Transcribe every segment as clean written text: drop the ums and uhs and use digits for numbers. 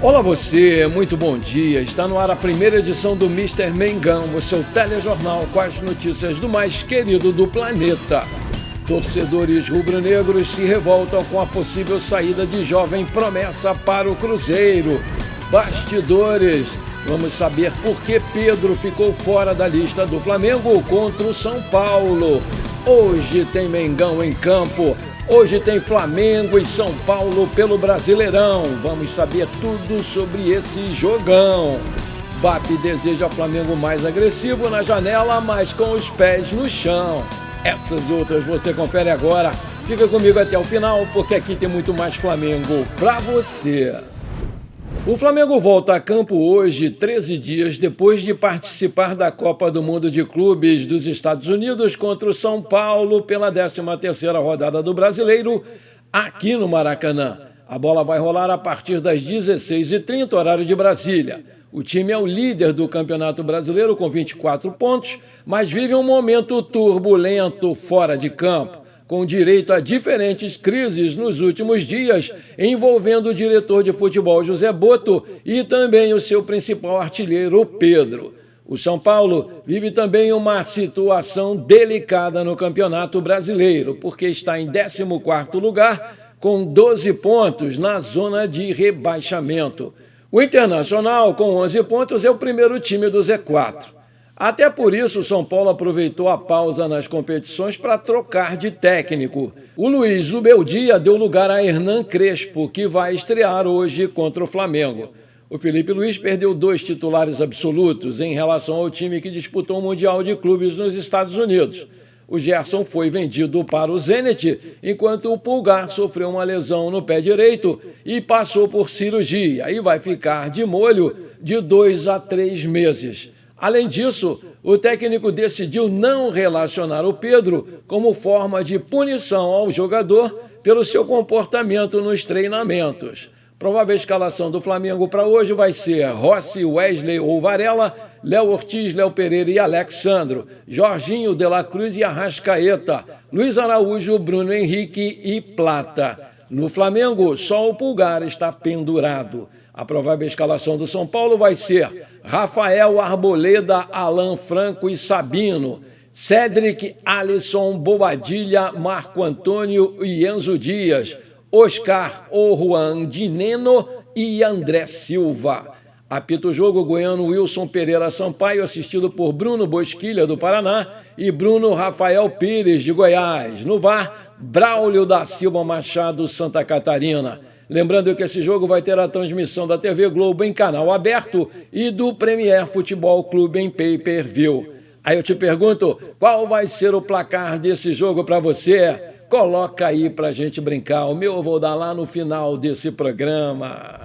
Olá você, muito bom dia. Está no ar a primeira edição do Mister Mengão, o seu telejornal com as notícias do mais querido do planeta. Torcedores rubro-negros se revoltam com a possível saída de jovem promessa para o Cruzeiro. Bastidores, vamos saber por que Pedro ficou fora da lista do Flamengo contra o São Paulo. Hoje tem Mengão em campo. Hoje tem Flamengo e São Paulo pelo Brasileirão. Vamos saber tudo sobre esse jogão. BAP deseja Flamengo mais agressivo na janela, mas com os pés no chão. Essas e outras você confere agora. Fica comigo até o final, porque aqui tem muito mais Flamengo pra você. O Flamengo volta a campo hoje, 13 dias depois de participar da Copa do Mundo de Clubes dos Estados Unidos contra o São Paulo pela 13ª rodada do Brasileiro, aqui no Maracanã. A bola vai rolar a partir das 16h30, horário de Brasília. O time é o líder do Campeonato Brasileiro com 24 pontos, mas vive um momento turbulento fora de campo, com direito a diferentes crises nos últimos dias, envolvendo o diretor de futebol José Botto e também o seu principal artilheiro, Pedro. O São Paulo vive também uma situação delicada no Campeonato Brasileiro, porque está em 14º lugar, com 12 pontos na zona de rebaixamento. O Internacional, com 11 pontos, é o primeiro time do Z4. Até por isso, o São Paulo aproveitou a pausa nas competições para trocar de técnico. O Luiz Zubeldia deu lugar a Hernan Crespo, que vai estrear hoje contra o Flamengo. O Felipe Luiz perdeu 2 titulares absolutos em relação ao time que disputou o Mundial de Clubes nos Estados Unidos. O Gerson foi vendido para o Zenit, enquanto o Pulgar sofreu uma lesão no pé direito e passou por cirurgia e vai ficar de molho de 2 a 3 meses. Além disso, o técnico decidiu não relacionar o Pedro como forma de punição ao jogador pelo seu comportamento nos treinamentos. Provável escalação do Flamengo para hoje vai ser Rossi, Wesley ou Varela, Léo Ortiz, Léo Pereira e Alexandro, Jorginho, De La Cruz e Arrascaeta, Luiz Araújo, Bruno Henrique e Plata. No Flamengo, só o Pulgar está pendurado. A provável escalação do São Paulo vai ser Rafael, Arboleda, Alan Franco e Sabino, Cédric, Alisson, Bobadilha, Marco Antônio e Enzo Dias, Oscar, Juan Dineno e André Silva. Apita o jogo goiano Wilson Pereira Sampaio, assistido por Bruno Bosquilha, do Paraná, e Bruno Rafael Pires, de Goiás. No VAR, Braulio da Silva Machado, Santa Catarina. Lembrando que esse jogo vai ter a transmissão da TV Globo em canal aberto e do Premier Futebol Clube em pay-per-view. Aí eu te pergunto, qual vai ser o placar desse jogo para você? Coloca aí pra gente brincar. O meu eu vou dar lá no final desse programa.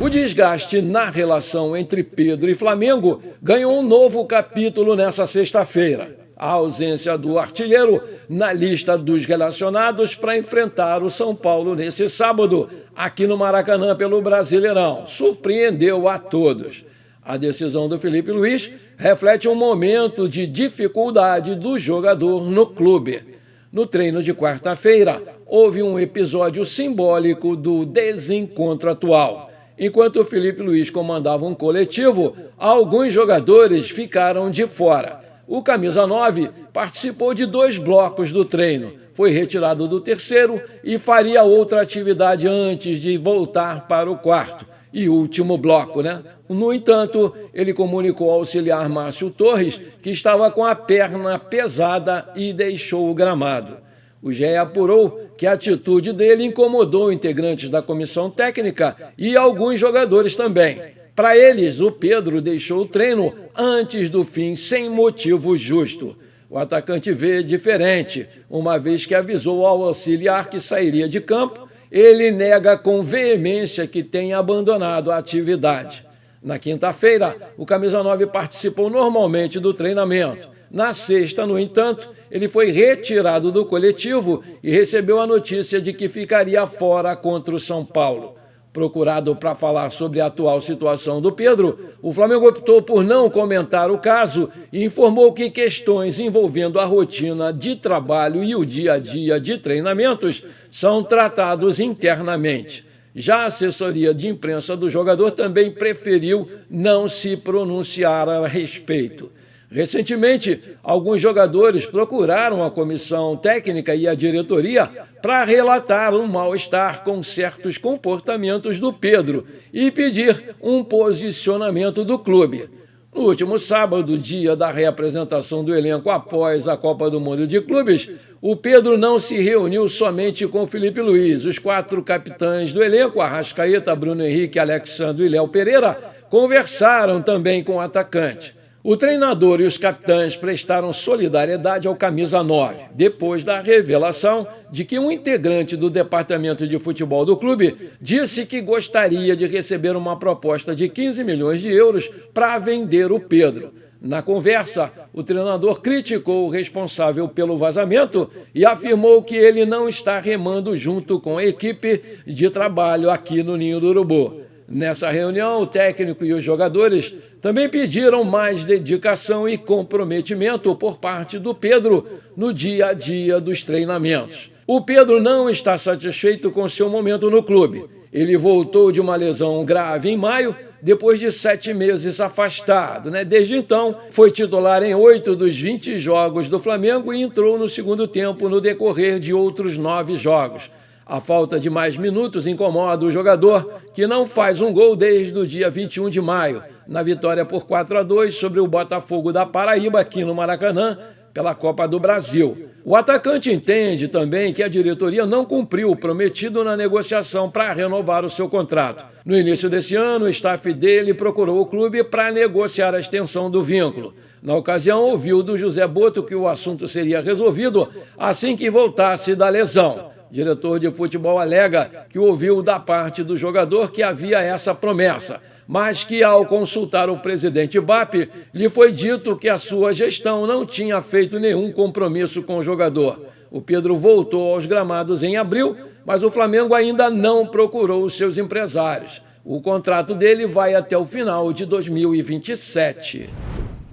O desgaste na relação entre Pedro e Flamengo ganhou um novo capítulo nessa sexta-feira. A ausência do artilheiro na lista dos relacionados para enfrentar o São Paulo nesse sábado, aqui no Maracanã pelo Brasileirão, surpreendeu a todos. A decisão do Felipe Luiz reflete um momento de dificuldade do jogador no clube. No treino de quarta-feira, houve um episódio simbólico do desencontro atual. Enquanto o Felipe Luiz comandava um coletivo, alguns jogadores ficaram de fora. O camisa 9 participou de 2 blocos do treino, foi retirado do terceiro e faria outra atividade antes de voltar para o quarto e último bloco, No entanto, ele comunicou ao auxiliar Márcio Torres que estava com a perna pesada e deixou o gramado. O GE apurou que a atitude dele incomodou integrantes da comissão técnica e alguns jogadores também. Para eles, o Pedro deixou o treino antes do fim, sem motivo justo. O atacante vê diferente, uma vez que avisou ao auxiliar que sairia de campo, ele nega com veemência que tenha abandonado a atividade. Na quinta-feira, o camisa 9 participou normalmente do treinamento. Na sexta, no entanto, ele foi retirado do coletivo e recebeu a notícia de que ficaria fora contra o São Paulo. Procurado para falar sobre a atual situação do Pedro, o Flamengo optou por não comentar o caso e informou que questões envolvendo a rotina de trabalho e o dia a dia de treinamentos são tratados internamente. Já a assessoria de imprensa do jogador também preferiu não se pronunciar a respeito. Recentemente, alguns jogadores procuraram a comissão técnica e a diretoria para relatar um mal-estar com certos comportamentos do Pedro e pedir um posicionamento do clube. No último sábado, dia da reapresentação do elenco após a Copa do Mundo de Clubes, o Pedro não se reuniu somente com Felipe Luiz. Os 4 capitães do elenco, Arrascaeta, Bruno Henrique, Alexandre e Léo Pereira, conversaram também com o atacante. O treinador e os capitães prestaram solidariedade ao camisa 9, depois da revelação de que um integrante do departamento de futebol do clube disse que gostaria de receber uma proposta de 15 milhões de euros para vender o Pedro. Na conversa, o treinador criticou o responsável pelo vazamento e afirmou que ele não está remando junto com a equipe de trabalho aqui no Ninho do Urubu. Nessa reunião, o técnico e os jogadores também pediram mais dedicação e comprometimento por parte do Pedro no dia a dia dos treinamentos. O Pedro não está satisfeito com seu momento no clube. Ele voltou de uma lesão grave em maio, depois de 7 meses afastado. Desde então, foi titular em 8 dos 20 jogos do Flamengo e entrou no segundo tempo no decorrer de outros 9 jogos. A falta de mais minutos incomoda o jogador, que não faz um gol desde o dia 21 de maio, na vitória por 4-2 sobre o Botafogo da Paraíba, aqui no Maracanã, pela Copa do Brasil. O atacante entende também que a diretoria não cumpriu o prometido na negociação para renovar o seu contrato. No início desse ano, o staff dele procurou o clube para negociar a extensão do vínculo. Na ocasião, ouviu do José Boto que o assunto seria resolvido assim que voltasse da lesão. O diretor de futebol alega que ouviu da parte do jogador que havia essa promessa, mas que, ao consultar o presidente BAP, lhe foi dito que a sua gestão não tinha feito nenhum compromisso com o jogador. O Pedro voltou aos gramados em abril, mas o Flamengo ainda não procurou os seus empresários. O contrato dele vai até o final de 2027.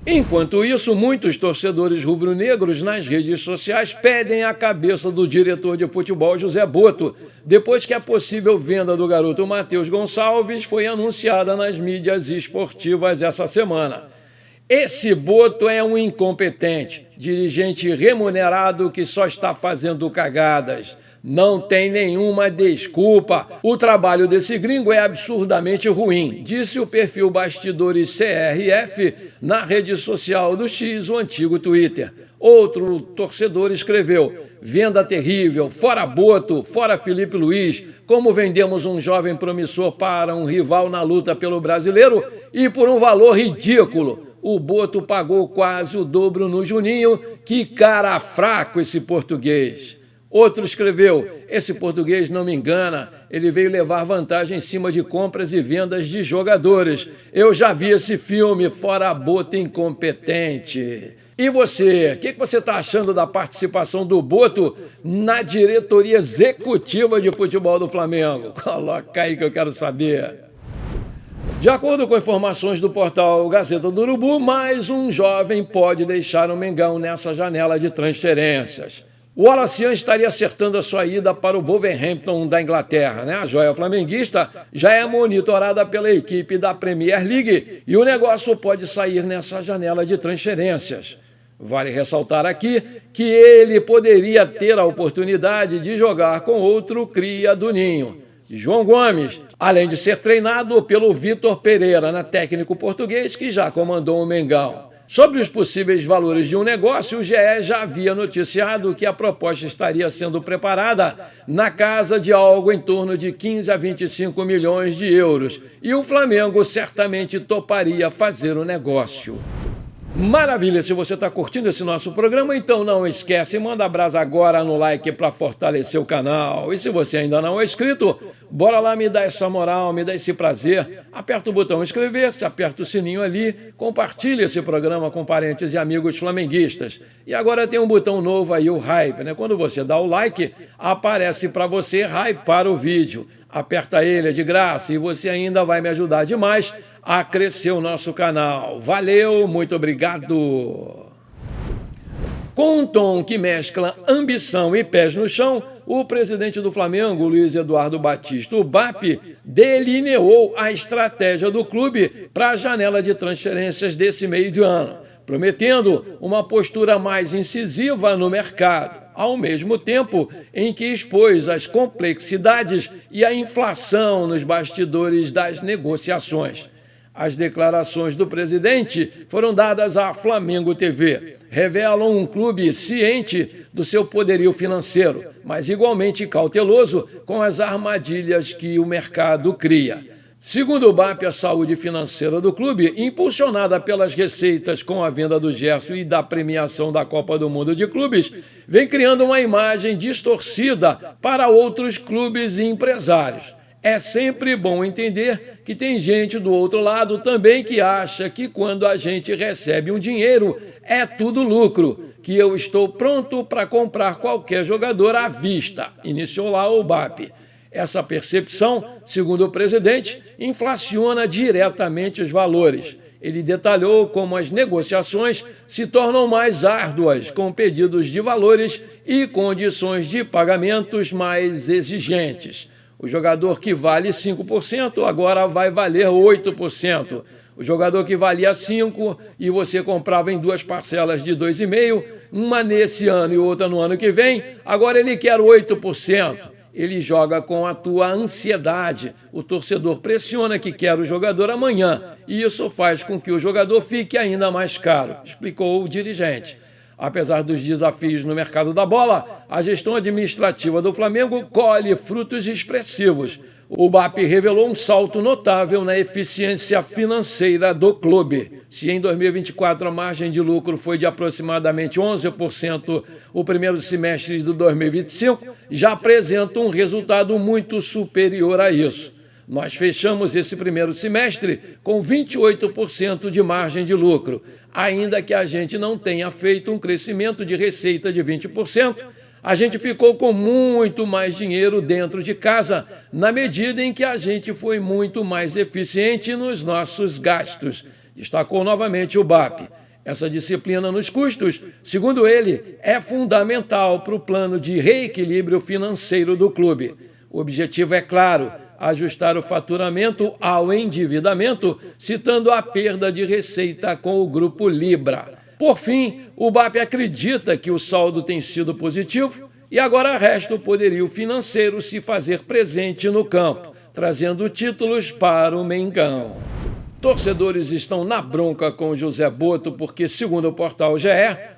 Enquanto isso, muitos torcedores rubro-negros nas redes sociais pedem a cabeça do diretor de futebol José Boto, depois que a possível venda do garoto Matheus Gonçalves foi anunciada nas mídias esportivas essa semana. Esse Boto é um incompetente, dirigente remunerado que só está fazendo cagadas. Não tem nenhuma desculpa. O trabalho desse gringo é absurdamente ruim, disse o perfil Bastidores CRF na rede social do X, o antigo Twitter. Outro torcedor escreveu: venda terrível, fora Boto, fora Felipe Luiz, como vendemos um jovem promissor para um rival na luta pelo brasileiro e por um valor ridículo. O Boto pagou quase o dobro no Juninho. Que cara fraco esse português. Outro escreveu: esse português não me engana, ele veio levar vantagem em cima de compras e vendas de jogadores. Eu já vi esse filme, fora Boto incompetente. E você, o que você está achando da participação do Boto na diretoria executiva de futebol do Flamengo? Coloca aí que eu quero saber. De acordo com informações do portal Gazeta do Urubu, mais um jovem pode deixar o Mengão nessa janela de transferências. O Wallacian estaria acertando a sua ida para o Wolverhampton da Inglaterra. A joia flamenguista já é monitorada pela equipe da Premier League e o negócio pode sair nessa janela de transferências. Vale ressaltar aqui que ele poderia ter a oportunidade de jogar com outro cria do Ninho, João Gomes, além de ser treinado pelo Vitor Pereira, técnico português que já comandou o Mengão. Sobre os possíveis valores de um negócio, o GE já havia noticiado que a proposta estaria sendo preparada na casa de algo em torno de 15 a 25 milhões de euros. E o Flamengo certamente toparia fazer o negócio. Maravilha! Se você está curtindo esse nosso programa, então não esquece, manda brasa agora no like para fortalecer o canal. E se você ainda não é inscrito, bora lá me dar essa moral, me dar esse prazer. Aperta o botão inscrever-se, aperta o sininho ali, compartilha esse programa com parentes e amigos flamenguistas. E agora tem um botão novo aí, o hype, Quando você dá o like, aparece para você hypar o vídeo. Aperta ele, é de graça, e você ainda vai me ajudar demais a crescer o nosso canal. Valeu, muito obrigado! Com um tom que mescla ambição e pés no chão, o presidente do Flamengo, Luiz Eduardo Batista, o BAP, delineou a estratégia do clube para a janela de transferências desse meio de ano, prometendo uma postura mais incisiva no mercado, ao mesmo tempo em que expôs as complexidades e a inflação nos bastidores das negociações. As declarações do presidente foram dadas à Flamengo TV. Revelam um clube ciente do seu poderio financeiro, mas igualmente cauteloso com as armadilhas que o mercado cria. Segundo o BAP, a saúde financeira do clube, impulsionada pelas receitas com a venda do Gerson e da premiação da Copa do Mundo de Clubes, vem criando uma imagem distorcida para outros clubes e empresários. É sempre bom entender que tem gente do outro lado também que acha que quando a gente recebe um dinheiro é tudo lucro, que eu estou pronto para comprar qualquer jogador à vista, iniciou lá o BAP. Essa percepção, segundo o presidente, inflaciona diretamente os valores. Ele detalhou como as negociações se tornam mais árduas, com pedidos de valores e condições de pagamentos mais exigentes. O jogador que vale 5% agora vai valer 8%. O jogador que valia 5% e você comprava em 2 parcelas de 2,5%, uma nesse ano e outra no ano que vem, agora ele quer 8%. Ele joga com a tua ansiedade. O torcedor pressiona que quer o jogador amanhã e isso faz com que o jogador fique ainda mais caro, explicou o dirigente. Apesar dos desafios no mercado da bola, a gestão administrativa do Flamengo colhe frutos expressivos. O BAP revelou um salto notável na eficiência financeira do clube. Se em 2024 a margem de lucro foi de aproximadamente 11%, o primeiro semestre de 2025 já apresenta um resultado muito superior a isso. Nós fechamos esse primeiro semestre com 28% de margem de lucro. Ainda que a gente não tenha feito um crescimento de receita de 20%, a gente ficou com muito mais dinheiro dentro de casa, na medida em que a gente foi muito mais eficiente nos nossos gastos, destacou novamente o BAP. Essa disciplina nos custos, segundo ele, é fundamental para o plano de reequilíbrio financeiro do clube. O objetivo é claro: ajustar o faturamento ao endividamento, citando a perda de receita com o Grupo Libra. Por fim, o BAP acredita que o saldo tem sido positivo e agora resta o poderio financeiro se fazer presente no campo, trazendo títulos para o Mengão. Torcedores estão na bronca com José Botto porque, segundo o portal GE,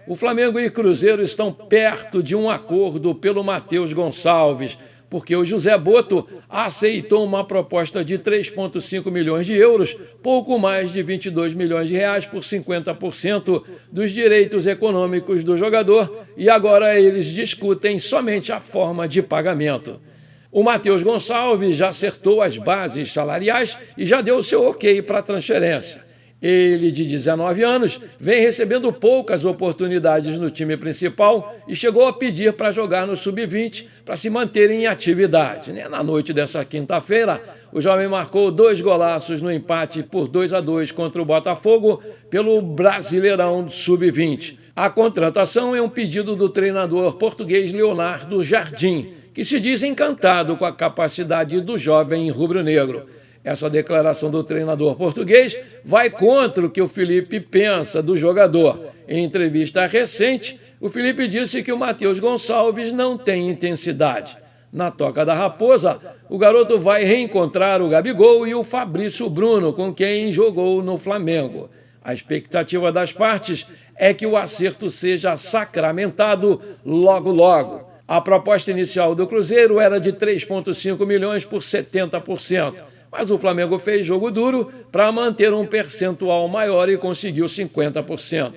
o Flamengo e Cruzeiro estão perto de um acordo pelo Matheus Gonçalves, porque o José Botto aceitou uma proposta de 3,5 milhões de euros, pouco mais de 22 milhões de reais por 50% dos direitos econômicos do jogador, e agora eles discutem somente a forma de pagamento. O Matheus Gonçalves já acertou as bases salariais e já deu o seu ok para a transferência. Ele, de 19 anos, vem recebendo poucas oportunidades no time principal e chegou a pedir para jogar no Sub-20 para se manter em atividade. Na noite dessa quinta-feira, o jovem marcou 2 golaços no empate por 2-2 contra o Botafogo pelo Brasileirão Sub-20. A contratação é um pedido do treinador português Leonardo Jardim, que se diz encantado com a capacidade do jovem rubro-negro. Essa declaração do treinador português vai contra o que o Felipe pensa do jogador. Em entrevista recente, o Felipe disse que o Matheus Gonçalves não tem intensidade. Na Toca da Raposa, o garoto vai reencontrar o Gabigol e o Fabrício Bruno, com quem jogou no Flamengo. A expectativa das partes é que o acerto seja sacramentado logo logo. A proposta inicial do Cruzeiro era de 3,5 milhões por 70%. Mas o Flamengo fez jogo duro para manter um percentual maior e conseguiu 50%.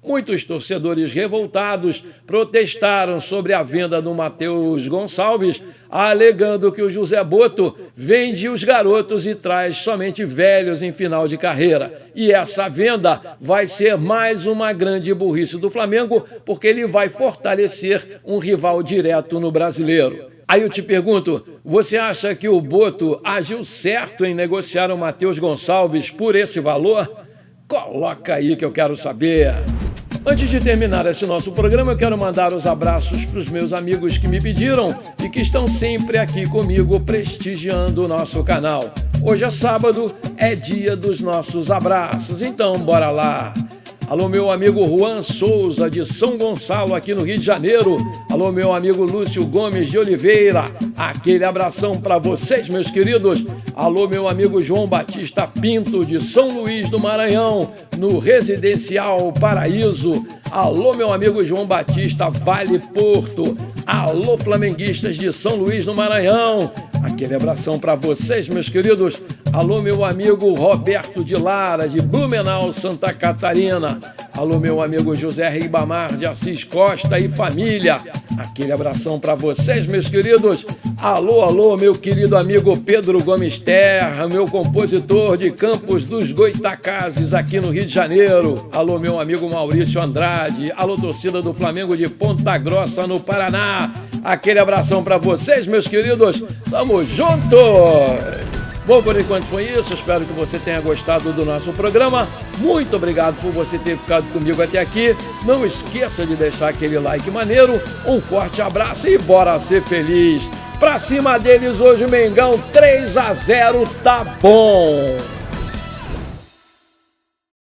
Muitos torcedores revoltados protestaram sobre a venda do Matheus Gonçalves, alegando que o José Botto vende os garotos e traz somente velhos em final de carreira. E essa venda vai ser mais uma grande burrice do Flamengo, porque ele vai fortalecer um rival direto no Brasileiro. Aí eu te pergunto, você acha que o Botto agiu certo em negociar o Matheus Gonçalves por esse valor? Coloca aí que eu quero saber. Antes de terminar esse nosso programa, eu quero mandar os abraços para os meus amigos que me pediram e que estão sempre aqui comigo prestigiando o nosso canal. Hoje é sábado, é dia dos nossos abraços, então bora lá! Alô, meu amigo Juan Souza, de São Gonçalo, aqui no Rio de Janeiro. Alô, meu amigo Lúcio Gomes de Oliveira. Aquele abração para vocês, meus queridos. Alô, meu amigo João Batista Pinto, de São Luís do Maranhão, no Residencial Paraíso. Alô, meu amigo João Batista, Vale Porto. Alô, flamenguistas de São Luís do Maranhão. Aquele abração para vocês, meus queridos. Alô, meu amigo Roberto de Lara, de Blumenau, Santa Catarina. Alô, meu amigo José Ribamar de Assis Costa e família. Aquele abração para vocês, meus queridos. Alô, alô, meu querido amigo Pedro Gomes Terra, meu compositor de Campos dos Goitacazes, aqui no Rio de Janeiro. Alô, meu amigo Maurício Andrade. Alô, torcida do Flamengo de Ponta Grossa, no Paraná. Aquele abração para vocês, meus queridos. Tamo junto! Bom, por enquanto foi isso. Espero que você tenha gostado do nosso programa. Muito obrigado por você ter ficado comigo até aqui. Não esqueça de deixar aquele like maneiro. Um forte abraço e bora ser feliz. Pra cima deles hoje, Mengão 3-0, tá bom!